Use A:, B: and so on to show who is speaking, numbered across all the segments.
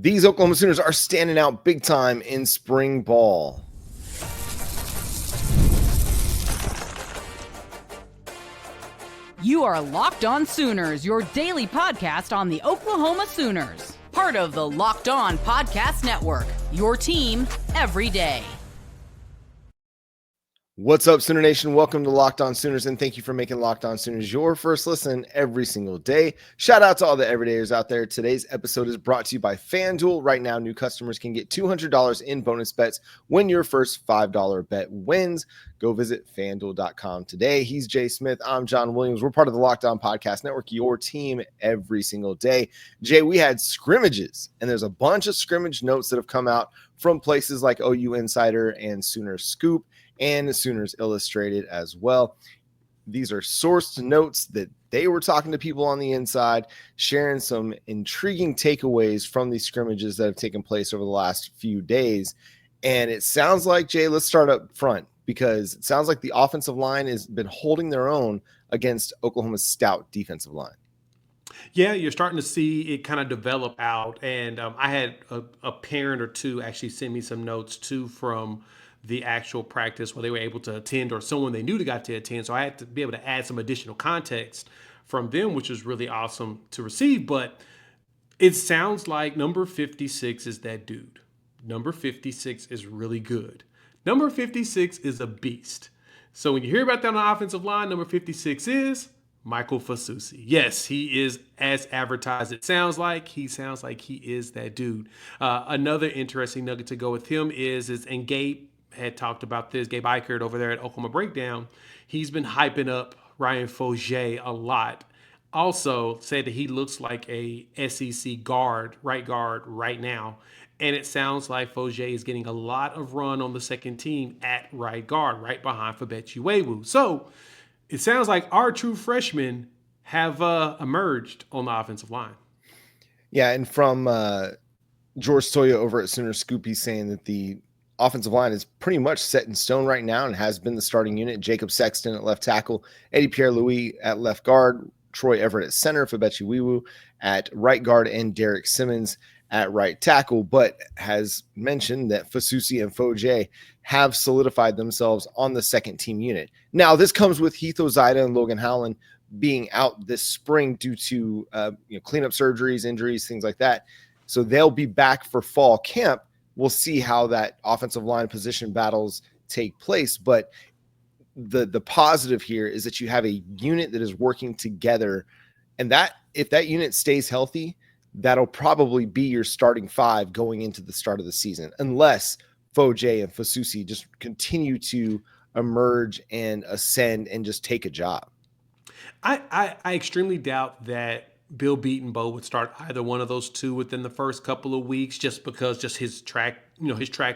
A: These Oklahoma Sooners are standing out big time in spring ball.
B: You are Locked On Sooners, your daily podcast on the Oklahoma Sooners. Part of the Locked On Podcast Network, your team every day.
A: What's up, Sooner Nation? Welcome to Locked On Sooners, and thank you for making Locked On Sooners your first listen every single day. Shout out to all the everydayers out there. Today's episode is brought to you by FanDuel. Right now, new customers can get $200 in bonus bets when your first $5 bet wins. Go visit FanDuel.com today. He's Jay Smith. I'm John Williams. We're part of the Locked On Podcast Network, your team every single day. Jay, we had scrimmages, and there's a bunch of scrimmage notes that have come out from places like OU Insider and Sooner Scoop and Sooners Illustrated as well. These are sourced notes that they were talking to people on the inside, sharing some intriguing takeaways from these scrimmages that have taken place over the last few days. And it sounds like, Jay, let's start up front, because it sounds like the offensive line has been holding their own against Oklahoma's stout defensive line.
C: Yeah, you're starting to see it kind of develop out. And I had a parent or two actually send me some notes too from the actual practice where they were able to attend, or someone they knew that got to attend. So I had to be able to add some additional context from them, which was really awesome to receive. But it sounds like number 56 is that dude. Number 56 is really good. Number 56 is a beast. So when you hear about that on the offensive line, number 56 is Michael Fasusi. Yes, he is as advertised. He sounds like he is that dude. Another interesting nugget to go with him and Gabe had talked about this, Gabe Eichert over there at Oklahoma Breakdown. He's been hyping up Ryan Fogier a lot. Also said that he looks like a SEC guard right now. And it sounds like Fogier is getting a lot of run on the second team at right guard, right behind Adepoju Adebawore. So it sounds like our true freshmen have emerged on the offensive line.
A: Yeah, and from George Toya over at Sooner Scoop, he's saying that the offensive line is pretty much set in stone right now and has been the starting unit. Jacob Sexton at left tackle, Eddie Pierre-Louis at left guard, Troy Everett at center, Adepoju Adebawore at right guard, and Derek Simmons at right tackle, but has mentioned that Fasusi and Fogier have solidified themselves on the second team unit. Now, this comes with Heath Ozida and Logan Howland being out this spring due to cleanup surgeries, injuries, things like that. So they'll be back for fall camp. We'll see how that offensive line position battles take place. But the positive here is that you have a unit that is working together, and that if that unit stays healthy, that'll probably be your starting five going into the start of the season, unless Fogier and Fasusi just continue to emerge and ascend and just take a job.
C: I extremely doubt that Bill Bowe would start either one of those two within the first couple of weeks, just because his track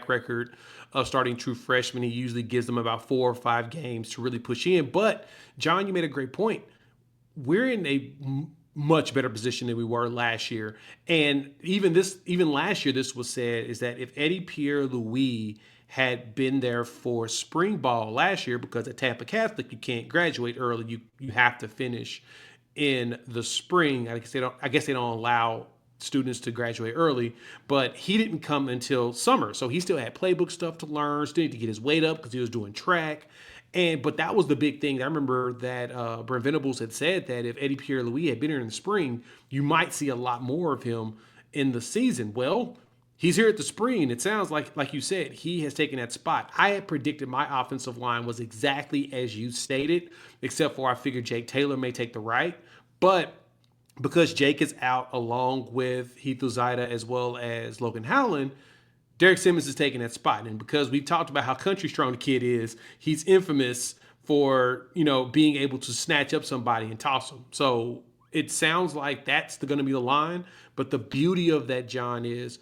C: record of starting true freshmen. He usually gives them about 4 or 5 games to really push in. But John, you made a great point. We're in a much better position than we were last year. And even last year, this was said, is that if Eddie Pierre-Louis had been there for spring ball last year, because at Tampa Catholic, you can't graduate early. You have to finish in the spring. I guess they don't allow students to graduate early, but he didn't come until summer. So he still had playbook stuff to learn, still need to get his weight up because he was doing track. But that was the big thing. I remember that Brent Venables had said that if Eddie Pierre-Louis had been here in the spring, you might see a lot more of him in the season. Well, he's here at the spring. It sounds like you said, he has taken that spot. I had predicted my offensive line was exactly as you stated, except for I figured Jake Taylor may take the right. But because Jake is out along with Heath Ozida as well as Logan Howland, Derek Simmons is taking that spot. And because we talked about how country strong the kid is, he's infamous for, being able to snatch up somebody and toss them. So it sounds like that's going to be the line. But the beauty of that, John, is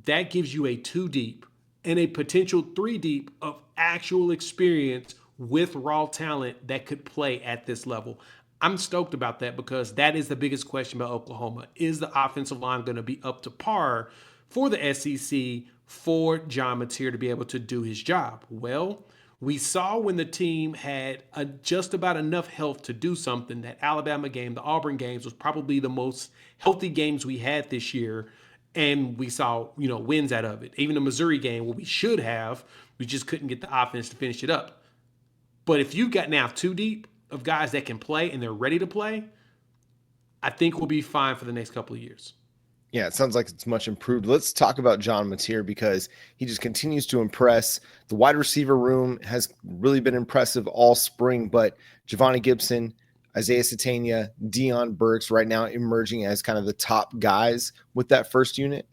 C: that gives you a 2 deep and a potential 3 deep of actual experience with raw talent that could play at this level. I'm stoked about that, because that is the biggest question about Oklahoma. Is the offensive line going to be up to par for the SEC for John Mateer to be able to do his job? Well, we saw when the team had just about enough health to do something. That Alabama game, the Auburn games, was probably the most healthy games we had this year. and we saw, wins out of it. Even the Missouri game where we should have, we just couldn't get the offense to finish it up. But if you've got now 2 deep of guys that can play and they're ready to play, I think we'll be fine for the next couple of years.
A: Yeah, it sounds like it's much improved. Let's talk about John Mateer because he just continues to impress. The wide receiver room has really been impressive all spring, but Javonnie Gibson, Isaiah Satania, Deion Burks right now emerging as kind of the top guys with that first unit.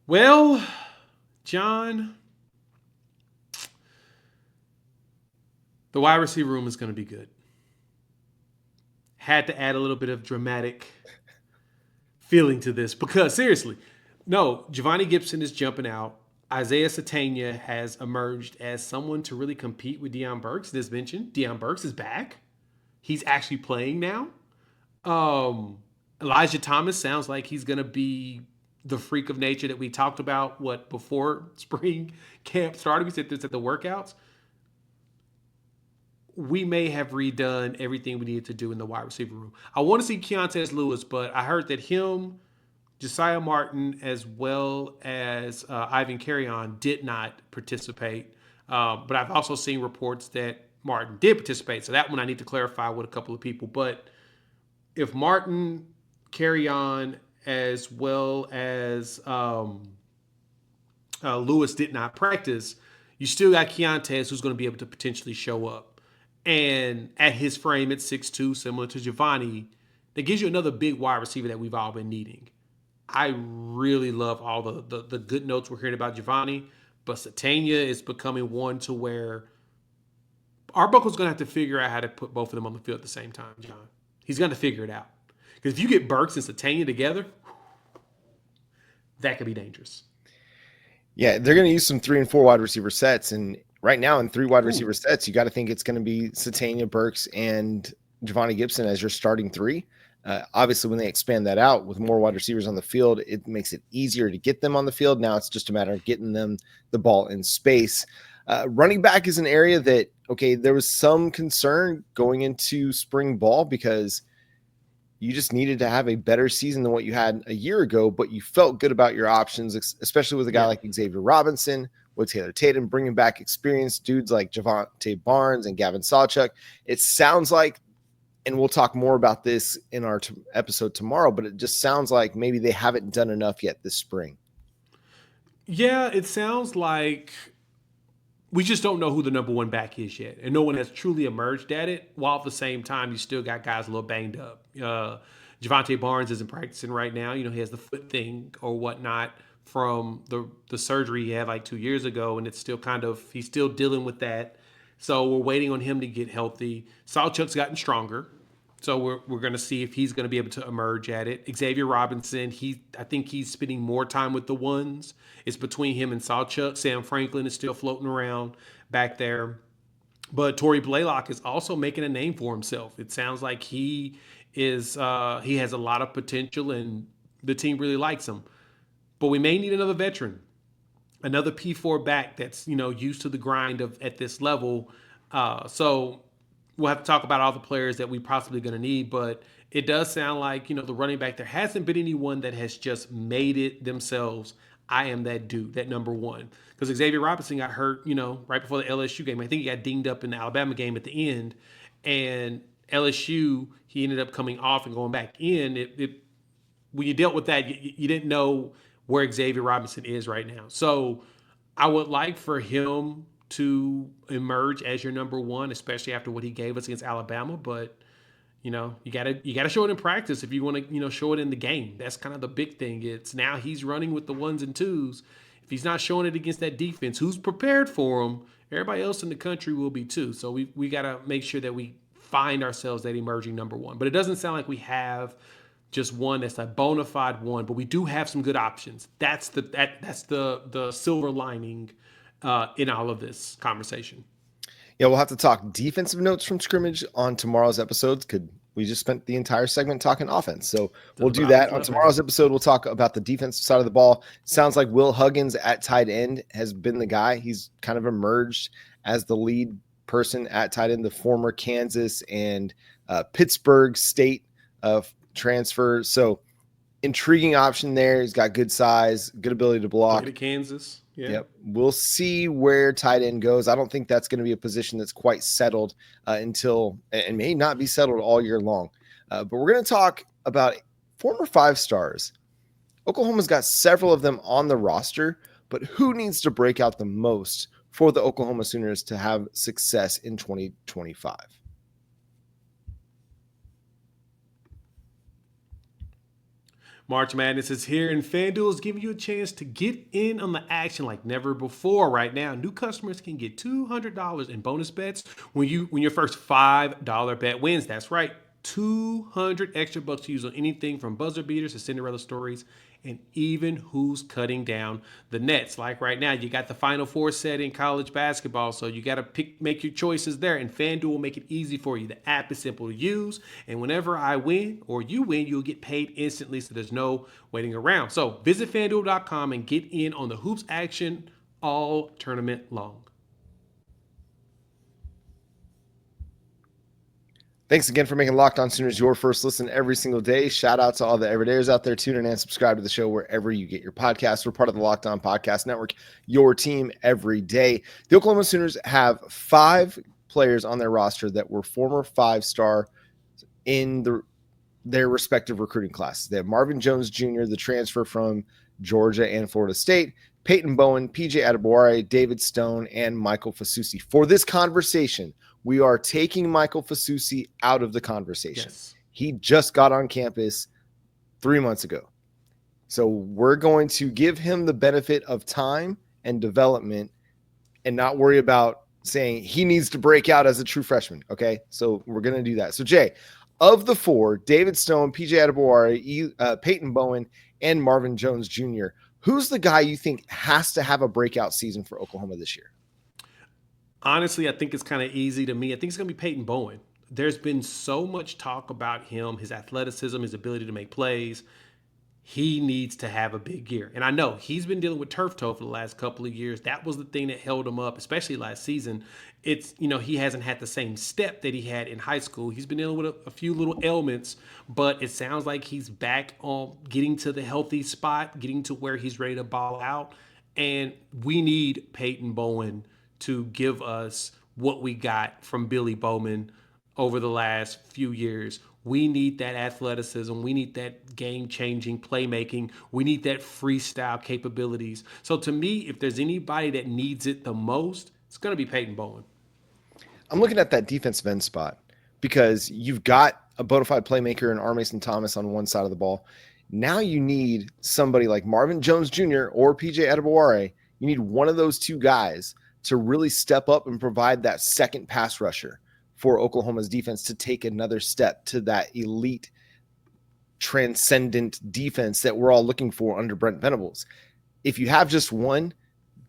C: Well, John, the wide receiver room is going to be good. Had to add a little bit of dramatic feeling to this because seriously, no, Javonnie Gibson is jumping out. Isaiah Satania has emerged as someone to really compete with Deion Burks. As mentioned, Deion Burks is back. He's actually playing now. Elijah Thomas sounds like he's going to be the freak of nature that we talked about before spring camp started. We said this at the workouts. We may have redone everything we needed to do in the wide receiver room. I want to see Keontez Lewis, but I heard that him, Josiah Martin, as well as Ivan Carrion did not participate. But I've also seen reports that Martin did participate. So that one I need to clarify with a couple of people. But if Martin, Carrion, as well as Lewis did not practice, you still got Keontez who's going to be able to potentially show up. And at his frame at 6'2", similar to Javonnie, that gives you another big wide receiver that we've all been needing. I really love all the good notes we're hearing about Javonnie, but Satania is becoming one to where Arbuckle's going to have to figure out how to put both of them on the field at the same time, John. He's going to figure it out. Because if you get Burks and Satania together, that could be dangerous.
A: Yeah, they're going to use some 3 and 4 wide receiver sets, and right now in 3 wide receiver sets, you got to think it's going to be Satania, Burks, and Javonnie Gibson as your starting 3. Obviously, when they expand that out with more wide receivers on the field, it makes it easier to get them on the field. Now it's just a matter of getting them the ball in space. Running back is an area that, there was some concern going into spring ball because you just needed to have a better season than what you had a year ago, but you felt good about your options, especially with a guy like Xavier Robinson, with Taylor Tatum, bringing back experienced dudes like Javonte Barnes and Gavin Sawchuk. It sounds like, and we'll talk more about this in our episode tomorrow, but it just sounds like maybe they haven't done enough yet this spring.
C: Yeah, it sounds like we just don't know who the number 1 back is yet. And no one has truly emerged at it, while at the same time, you still got guys a little banged up. Javonte Barnes isn't practicing right now. He has the foot thing or whatnot from the surgery he had like 2 years ago, and it's still he's still dealing with that. So we're waiting on him to get healthy. Sawchuk's gotten stronger, so we're going to see if he's going to be able to emerge at it. Xavier Robinson, I think he's spending more time with the ones. It's between him and Sawchuk. Sam Franklin is still floating around back there. But Torrey Blaylock is also making a name for himself. It sounds like he has a lot of potential, and the team really likes him. But we may need another veteran, another P4 back that's, used to the grind at this level. So we'll have to talk about all the players that we possibly going to need. But it does sound like, the running back, there hasn't been anyone that has just made it themselves. I am that dude, that number 1. Because Xavier Robinson got hurt, right before the LSU game. I think he got dinged up in the Alabama game at the end. And LSU, he ended up coming off and going back in. When you dealt with that, you didn't know where Xavier Robinson is right now. So I would like for him to emerge as your number 1, especially after what he gave us against Alabama. But, you gotta show it in practice if you want to, show it in the game. That's kind of the big thing. It's now he's running with the 1s and 2s. If he's not showing it against that defense, who's prepared for him, everybody else in the country will be too. So we got to make sure that we find ourselves that emerging number 1. But it doesn't sound like we have just one that's a bona fide 1, but we do have some good options. That's the silver lining in all of this conversation.
A: Yeah, we'll have to talk defensive notes from scrimmage on tomorrow's episodes. We just spent the entire segment talking offense. So we'll do that on tomorrow's episode. We'll talk about the defensive side of the ball. Sounds like Will Huggins at tight end has been the guy. He's kind of emerged as the lead person at tight end, the former Kansas and Pittsburgh State transfer. So intriguing option there. He's got good size, good ability to block.
C: Played at Kansas. Yeah.
A: Yep. We'll see where tight end goes. I don't think that's going to be a position that's quite settled until, and may not be settled all year long. But we're going to talk about former 5-stars. Oklahoma's got several of them on the roster, but who needs to break out the most for the Oklahoma Sooners to have success in 2025?
C: March Madness is here, and FanDuel is giving you a chance to get in on the action like never before. Right now, new customers can get $200 in bonus bets when your first $5 bet wins. That's right, 200 extra bucks to use on anything from buzzer beaters to Cinderella stories, and even who's cutting down the nets. Like right now, you got the Final Four set in college basketball, so you got to make your choices there, and FanDuel will make it easy for you. The app is simple to use, and whenever I win or you win, you'll get paid instantly, so there's no waiting around. So visit FanDuel.com and get in on the hoops action all tournament long.
A: Thanks again for making Locked On Sooners your first listen every single day. Shout out to all the everydayers out there. Tune in and subscribe to the show wherever you get your podcasts. We're part of the Locked On Podcast Network, your team every day. The Oklahoma Sooners have 5 players on their roster that were former 5-star in their respective recruiting classes. They have Marvin Jones Jr., the transfer from Georgia and Florida State, Peyton Bowen, PJ Adebawore, David Stone, and Michael Fasusi. For this conversation, we are taking Michael Fasusi out of the conversation.
C: Yes.
A: He just got on campus 3 months ago. So we're going to give him the benefit of time and development and not worry about saying he needs to break out as a true freshman. Okay. So we're going to do that. So Jay, of the 4, David Stone, PJ Adebawore, Peyton Bowen, and Marvin Jones Jr., who's the guy you think has to have a breakout season for Oklahoma this year?
C: Honestly, I think it's kind of easy to me. I think it's going to be Peyton Bowen. There's been so much talk about him, his athleticism, his ability to make plays. He needs to have a big year. And I know he's been dealing with turf toe for the last couple of years. That was the thing that held him up, especially last season. It's, he hasn't had the same step that he had in high school. He's been dealing with a few little ailments, but it sounds like he's back on getting to the healthy spot, getting to where he's ready to ball out. And we need Peyton Bowen to give us what we got from Billy Bowman over the last few years. We need that athleticism. We need that game-changing playmaking. We need that freestyle capabilities. So to me, if there's anybody that needs it the most, it's going to be Peyton Bowen.
A: I'm looking at that defensive end spot because you've got a bona fide playmaker in R. Mason Thomas on one side of the ball. Now you need somebody like Marvin Jones Jr. or PJ Adebawore. You need one of those two guys to really step up and provide that second pass rusher for Oklahoma's defense to take another step to that elite, transcendent defense that we're all looking for under Brent Venables. If you have just one,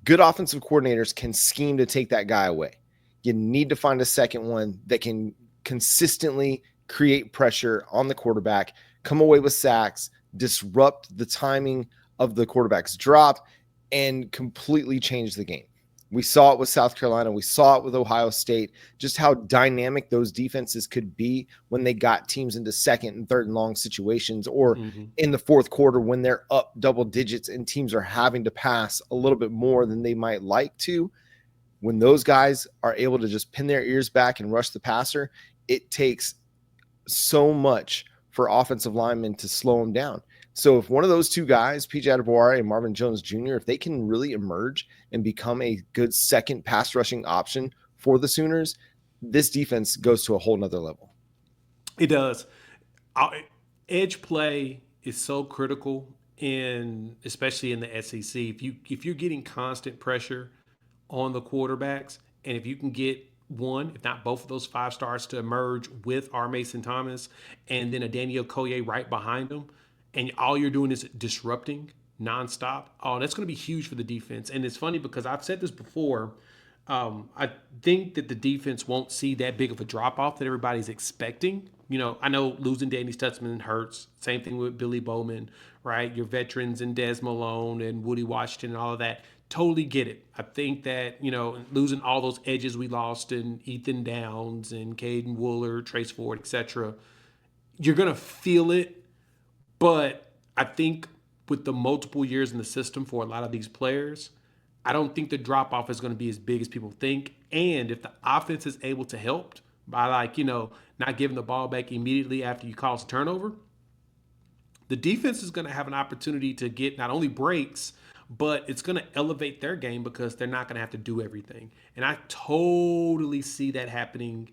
A: good offensive coordinators can scheme to take that guy away. You need to find a second one that can consistently create pressure on the quarterback, come away with sacks, disrupt the timing of the quarterback's drop, and completely change the game. We saw it with South Carolina. We saw it with Ohio State, just how dynamic those defenses could be when they got teams into second and third and long situations, or in the fourth quarter when they're up double digits and teams are having to pass a little bit more than they might like to. When those guys are able to just pin their ears back and rush the passer, it takes so much for offensive linemen to slow them down. So if one of those two guys, PJ Adebawore and Marvin Jones Jr., if they can really emerge and become a good second pass rushing option for the Sooners, this defense goes to a whole nother level.
C: It does. Edge play is so critical, especially in the SEC. If you're getting constant pressure on the quarterbacks, and if you can get one, if not both of those 5 stars to emerge with R. Mason Thomas and then a Daniel Collier right behind them, and all you're doing is disrupting nonstop, that's going to be huge for the defense. And it's funny because I've said this before. I think that the defense won't see that big of a drop-off that everybody's expecting. I know losing Danny Stutzman hurts. Same thing with Billy Bowman, right? Your veterans and Des Malone and Woody Washington and all of that totally get it. I think that, losing all those edges we lost in Ethan Downs and Caden Wooler, Trace Ford, etc., you're going to feel it. But I think with the multiple years in the system for a lot of these players, I don't think the drop off is going to be as big as people think. And if the offense is able to help by not giving the ball back immediately after you cause a turnover, the defense is going to have an opportunity to get not only breaks, but it's going to elevate their game because they're not going to have to do everything. And I totally see that happening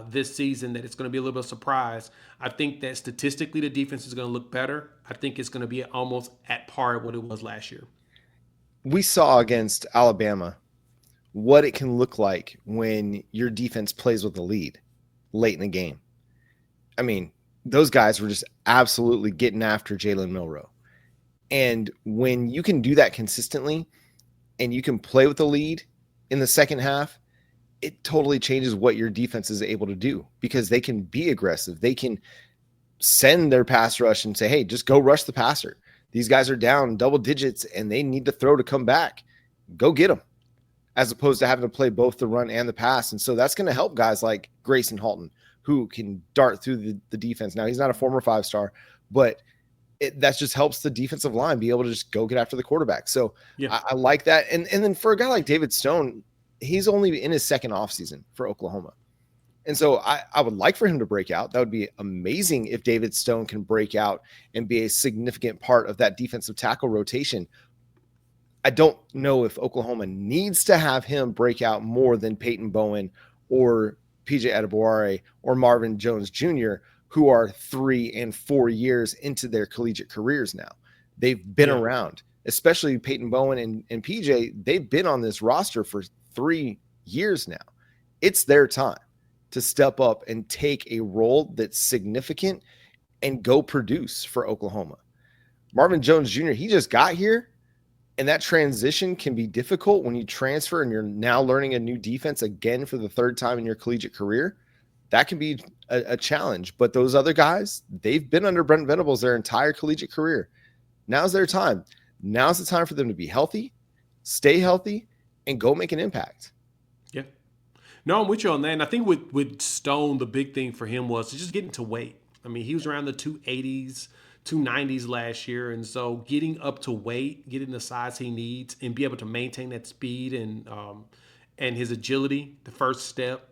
C: this season, that it's going to be a little bit of a surprise. I think that statistically the defense is going to look better. I think it's going to be almost at par with what it was last year.
A: We saw against Alabama what it can look like when your defense plays with the lead late in the game. I mean, those guys were just absolutely getting after Jalen Milroe. And when you can do that consistently and you can play with the lead in the second half, it totally changes what your defense is able to do, because they can be aggressive. They can send their pass rush and say, hey, just go rush the passer. These guys are down double digits and they need to throw to come back. Go get them, as opposed to having to play both the run and the pass. And so that's going to help guys like Grayson Halton, who can dart through the defense. Now, he's not a former 5-star, but that just helps the defensive line be able to just go get after the quarterback. So yeah. I like that. And then for a guy like David Stone, he's only in his second offseason for Oklahoma. And so I would like for him to break out. That would be amazing if David Stone can break out and be a significant part of that defensive tackle rotation. I don't know if Oklahoma needs to have him break out more than Peyton Bowen or PJ Adebawore or Marvin Jones Jr., who are 3 and 4 years into their collegiate careers now. They've been around, especially Peyton Bowen and PJ. They've been on this roster for 3 years now. It's their time to step up and take a role that's significant and go produce for Oklahoma. Marvin Jones Jr., he just got here, and that transition can be difficult when you transfer and you're now learning a new defense again for the third time in your collegiate career. That can be a challenge. But those other guys, they've been under Brent Venables their entire collegiate career. Now's their time. Now's the time for them to be healthy, stay healthy, and go make an impact.
C: Yeah. No, I'm with you on that. And I think with Stone, the big thing for him was just getting to weight. I mean, he was around the 280s, 290s last year. And so getting up to weight, getting the size he needs, and be able to maintain that speed and his agility, the first step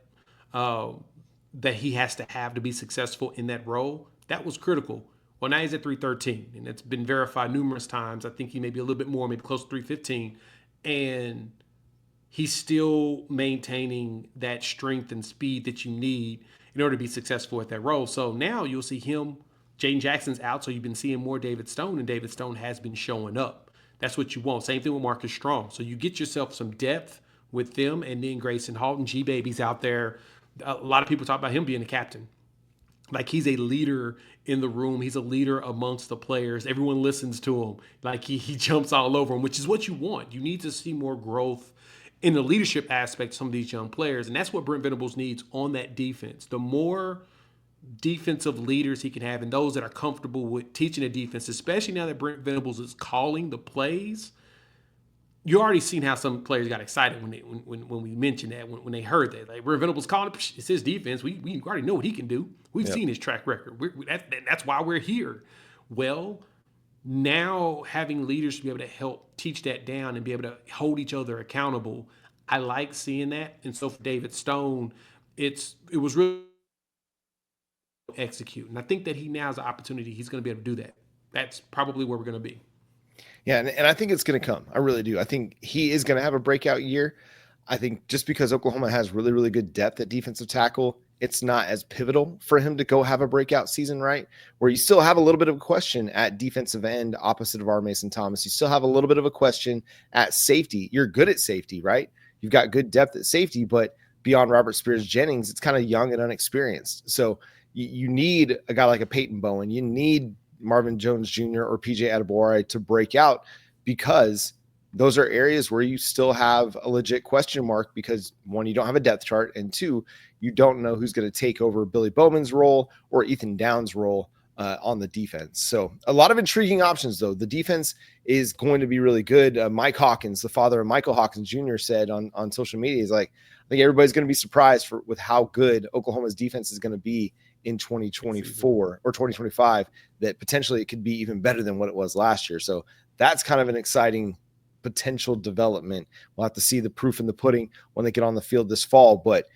C: that he has to have to be successful in that role, that was critical. Well, now he's at 313, and it's been verified numerous times. I think he may be a little bit more, maybe close to 315. And he's still maintaining that strength and speed that you need in order to be successful at that role. So now you'll see him. Jaden Jackson's out, so you've been seeing more David Stone, and David Stone has been showing up. That's what you want. Same thing with Marcus Strong. So you get yourself some depth with them, and then Grayson Halton, G-Baby's out there. A lot of people talk about him being a captain. Like, he's a leader in the room. He's a leader amongst the players. Everyone listens to him. Like, he jumps all over them, which is what you want. You need to see more growth in the leadership aspect of some of these young players. And that's what Brent Venables needs on that defense. The more defensive leaders he can have, and those that are comfortable with teaching the defense, especially now that Brent Venables is calling the plays. You already seen how some players got excited when we mentioned that, when they heard that. Like, Brent Venables calling it, it's his defense. We already know what he can do. We've seen his track record. That's why we're here. Well, now having leaders to be able to help teach that down and be able to hold each other accountable, I like seeing that. And so for David Stone, it was really execute. And I think that he now has an opportunity. He's going to be able to do that. That's probably where we're going to be.
A: Yeah, and I think it's going to come. I really do. I think he is going to have a breakout year. I think just because Oklahoma has really, really good depth at defensive tackle, it's not as pivotal for him to go have a breakout season, right? Where you still have a little bit of a question at defensive end opposite of R. Mason Thomas. You still have a little bit of a question at safety. You're good at safety, right? You've got good depth at safety, but beyond Robert Spears Jennings, it's kind of young and unexperienced. So you need a guy like a Peyton Bowen. You need Marvin Jones Jr. or PJ Adebawore to break out, because those are areas where you still have a legit question mark, because one, you don't have a depth chart, and two, you don't know who's going to take over Billy Bowman's role or Ethan Downs' role on the defense. So a lot of intriguing options, though. The defense is going to be really good. Mike Hawkins, the father of Michael Hawkins Jr., said on social media, he's like, I think everybody's going to be surprised with how good Oklahoma's defense is going to be in 2024 or 2025, that potentially it could be even better than what it was last year. So that's kind of an exciting potential development. We'll have to see the proof in the pudding when they get on the field this fall, but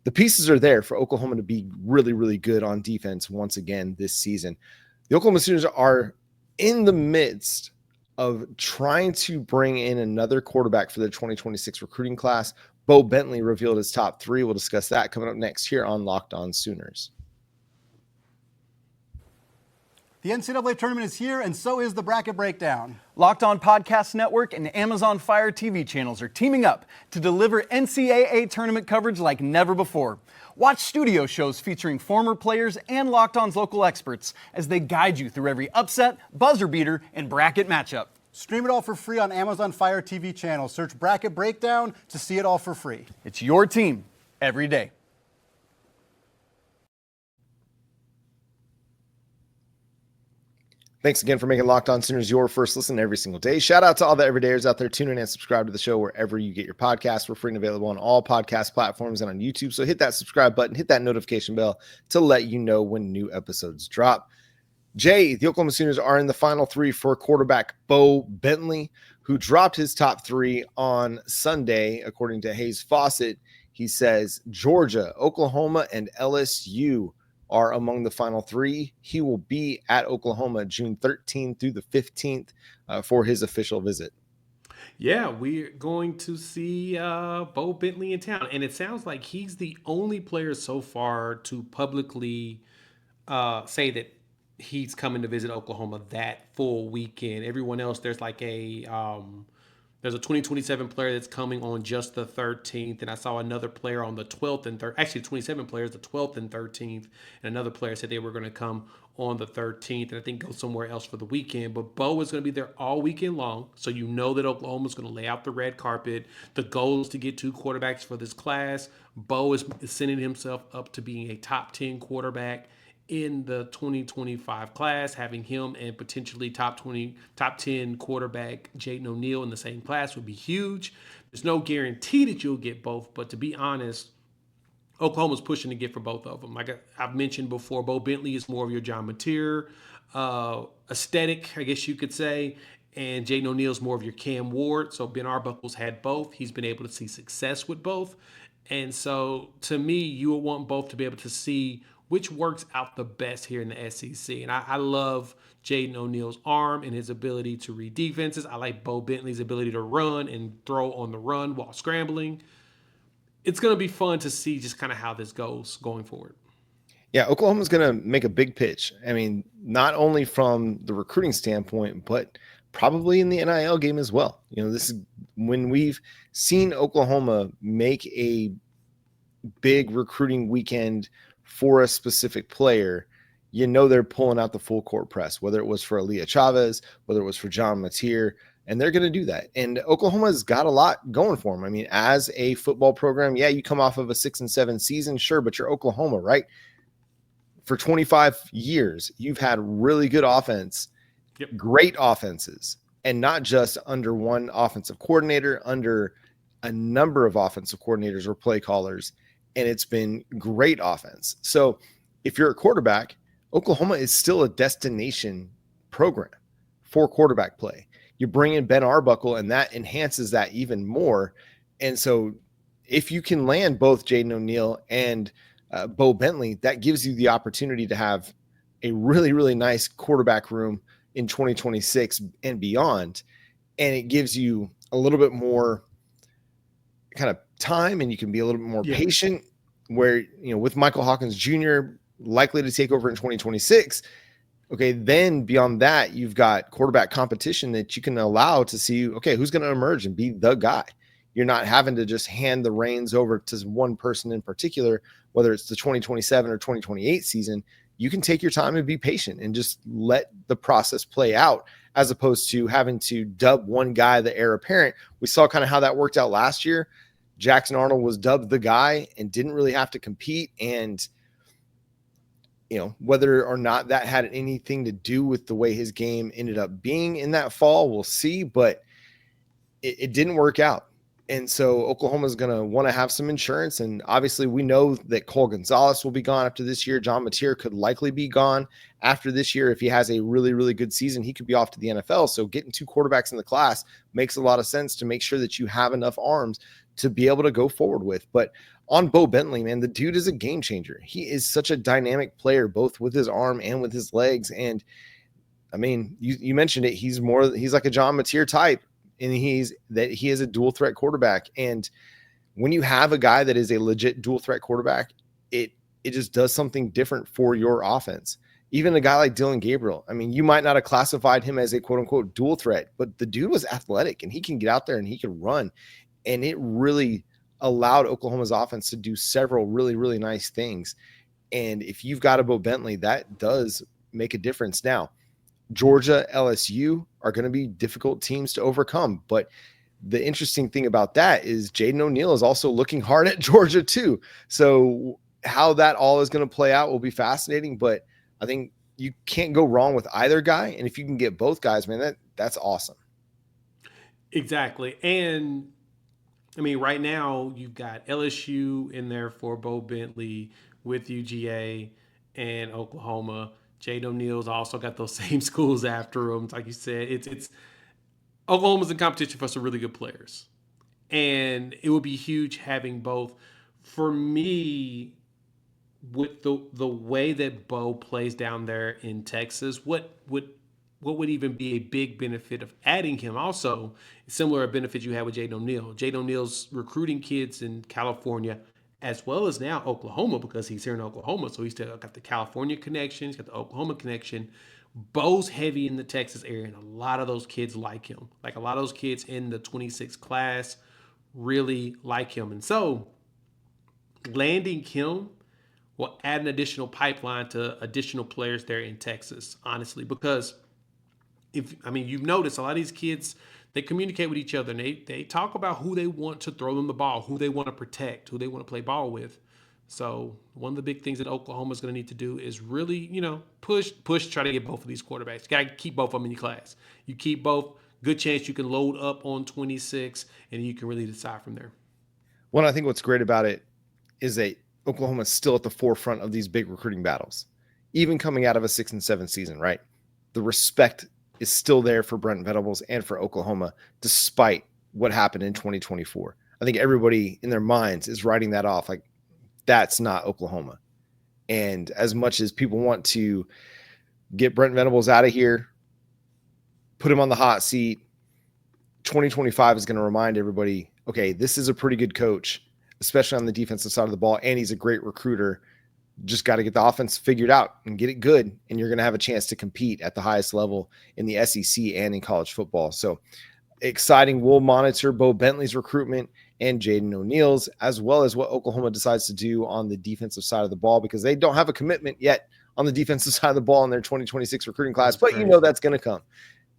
A: the pieces are there for Oklahoma to be really, really good on defense once again this season. The Oklahoma Sooners are in the midst of trying to bring in another quarterback for their 2026 recruiting class. Bowe Bentley revealed his top 3. We'll discuss that coming up next here on Locked On Sooners.
D: The NCAA tournament is here, and so is the Bracket Breakdown.
E: Locked On Podcast Network and Amazon Fire TV channels are teaming up to deliver NCAA tournament coverage like never before. Watch studio shows featuring former players and Locked On's local experts as they guide you through every upset, buzzer beater, and bracket matchup.
D: Stream it all for free on Amazon Fire TV channel. Search Bracket Breakdown to see it all for free.
E: It's your team every day.
A: Thanks again for making Locked On Sooners your first listen every single day. Shout out to all the everydayers out there. Tune in and subscribe to the show wherever you get your podcasts. We're free and available on all podcast platforms and on YouTube. So hit that subscribe button, hit that notification bell to let you know when new episodes drop. Jay, the Oklahoma Sooners are in the final 3 for quarterback Bowe Bentley, who dropped his top 3 on Sunday. According to Hayes Fawcett, he says Georgia, Oklahoma, and LSU are among the final 3. He will be at Oklahoma June 13th through the 15th for his official visit.
C: Yeah, we're going to see Bowe Bentley in town. And it sounds like he's the only player so far to publicly say that he's coming to visit Oklahoma that full weekend. Everyone else, there's like there's a 2027 player that's coming on just the 13th, and I saw another player on the 12th and 13th. Actually, 27 players, the 12th and 13th, and another player said they were going to come on the 13th, and I think go somewhere else for the weekend. But Bowe is going to be there all weekend long, so you know that Oklahoma is going to lay out the red carpet. The goal is to get 2 quarterbacks for this class. Bowe is sending himself up to being a top 10 quarterback in the 2025 class. Having him and potentially top 10 quarterback Jaden O'Neal in the same class would be huge. There's no guarantee that you'll get both, but to be honest, Oklahoma's pushing to get for both of them. Like I've mentioned before, Bowe Bentley is more of your John Mateer aesthetic, I guess you could say, and Jaden O'Neal is more of your Cam Ward. So Ben Arbuckle's had both. He's been able to see success with both. And so to me, you will want both to be able to see which works out the best here in the SEC. And I love Jaden O'Neal's arm and his ability to read defenses. I like Bowe Bentley's ability to run and throw on the run while scrambling. It's going to be fun to see just kind of how this goes going forward.
A: Yeah, Oklahoma's going to make a big pitch. I mean, not only from the recruiting standpoint, but probably in the NIL game as well. You know, this is when we've seen Oklahoma make a big recruiting weekend for a specific player, you know they're pulling out the full court press, whether it was for Aaliyah Chavez, whether it was for John Mateer, and they're going to do that. And Oklahoma's got a lot going for them. I mean, as a football program, yeah, you come off of a 6-7 season, sure, but you're Oklahoma, right? For 25 years, you've had really good offense, great offenses, and not just under one offensive coordinator, under a number of offensive coordinators or play callers, and it's been great offense. So if you're a quarterback, Oklahoma is still a destination program for quarterback play. You bring in Ben Arbuckle, and that enhances that even more. And so if you can land both Jaden O'Neal and Bowe Bentley, that gives you the opportunity to have a really, really nice quarterback room in 2026 and beyond. And it gives you a little bit more kind of time, and you can be a little bit more patient, where, you know, with Michael Hawkins Jr. likely to take over in 2026. Okay, then beyond that, you've got quarterback competition that you can allow to see, okay, who's going to emerge and be the guy. You're not having to just hand the reins over to one person in particular, whether it's the 2027 or 2028 season. You can take your time and be patient and just let the process play out, as opposed to having to dub one guy the heir apparent. We saw kind of how that worked out last year. Jackson Arnold was dubbed the guy and didn't really have to compete. And whether or not that had anything to do with the way his game ended up being in that fall, we'll see, but it didn't work out. And so Oklahoma is going to want to have some insurance. And obviously we know that Cole Gonzalez will be gone after this year. John Mateer could likely be gone after this year. If he has a really, really good season, he could be off to the NFL. So getting 2 quarterbacks in the class makes a lot of sense to make sure that you have enough arms to be able to go forward with. But on Bo Bentley, man, the dude is a game changer. He is such a dynamic player, both with his arm and with his legs. And I mean, you mentioned it. He's like a John Mateer type. And he is a dual threat quarterback. And when you have a guy that is a legit dual threat quarterback, it just does something different for your offense. Even a guy like Dylan Gabriel, I mean, you might not have classified him as a quote unquote dual threat, but the dude was athletic and he can get out there and he can run. And it really allowed Oklahoma's offense to do several really, really nice things. And if you've got a Bo Bentley, that does make a difference. Now, Georgia, LSU are going to be difficult teams to overcome. But the interesting thing about that is Jaden O'Neal is also looking hard at Georgia too. So how that all is going to play out will be fascinating. But I think you can't go wrong with either guy. And if you can get both guys, man, that's awesome.
C: Exactly. And I mean, right now you've got LSU in there for Bo Bentley with UGA and Oklahoma. Jaden O'Neal's also got those same schools after him. Like you said, it's Oklahoma's in competition for some really good players. And it would be huge having both. For me, with the way that Bowe plays down there in Texas, what would even be a big benefit of adding him? Also, similar benefits you had with Jaden O'Neal. Jaden O'Neal's recruiting kids in California as well as now Oklahoma, because he's here in Oklahoma. So he's still got the California connection, he's got the Oklahoma connection. Bowe's heavy in the Texas area, and a lot of those kids like him. Like a lot of those kids in the 26 class really like him. And so landing him will add an additional pipeline to additional players there in Texas, honestly, because you've noticed a lot of these kids, they communicate with each other and they talk about who they want to throw them the ball, who they want to protect, who they want to play ball with. So one of the big things that Oklahoma is going to need to do is really, push, try to get both of these quarterbacks. You got to keep both of them in your class. You keep both, good chance you can load up on 26 and you can really decide from there.
A: Well, I think what's great about it is that Oklahoma is still at the forefront of these big recruiting battles, even coming out of a 6-7 season, right? The respect is still there for Brent Venables and for Oklahoma, despite what happened in 2024. I think everybody in their minds is writing that off. Like, that's not Oklahoma. And as much as people want to get Brent Venables out of here, put him on the hot seat, 2025 is going to remind everybody, okay, this is a pretty good coach, especially on the defensive side of the ball, and he's a great recruiter. Just got to get the offense figured out and get it good, and you're going to have a chance to compete at the highest level in the SEC and in college football. So exciting. We'll monitor Bo Bentley's recruitment and Jaden O'Neal's, as well as what Oklahoma decides to do on the defensive side of the ball, because they don't have a commitment yet on the defensive side of the ball in their 2026 recruiting class, but that's going to come.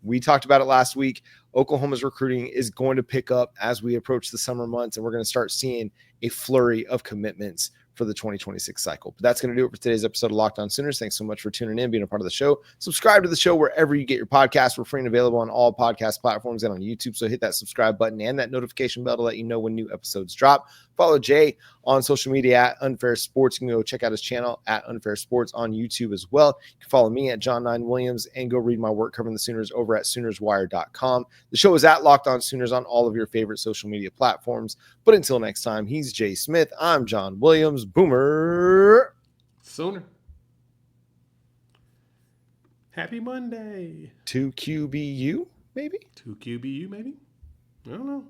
A: We talked about it last week. Oklahoma's recruiting is going to pick up as we approach the summer months, and we're going to start seeing a flurry of commitments for the 2026 cycle. But that's going to do it for today's episode of Locked On Sooners. Thanks so much for tuning in, being a part of the show. Subscribe to the show wherever you get your podcasts. We're free and available on all podcast platforms and on YouTube. So hit that subscribe button and that notification bell to let you know when new episodes drop. Follow Jay on social media at Unfair Sports. You can go check out his channel at Unfair Sports on YouTube as well. You can follow me at John9Williams and go read my work covering the Sooners over at SoonersWire.com. The show is at Locked On Sooners on all of your favorite social media platforms. But until next time, he's Jay Smith. I'm John Williams. Boomer
C: Sooner. Happy Monday.
A: 2QBU, maybe?
C: 2QBU, maybe? I don't know.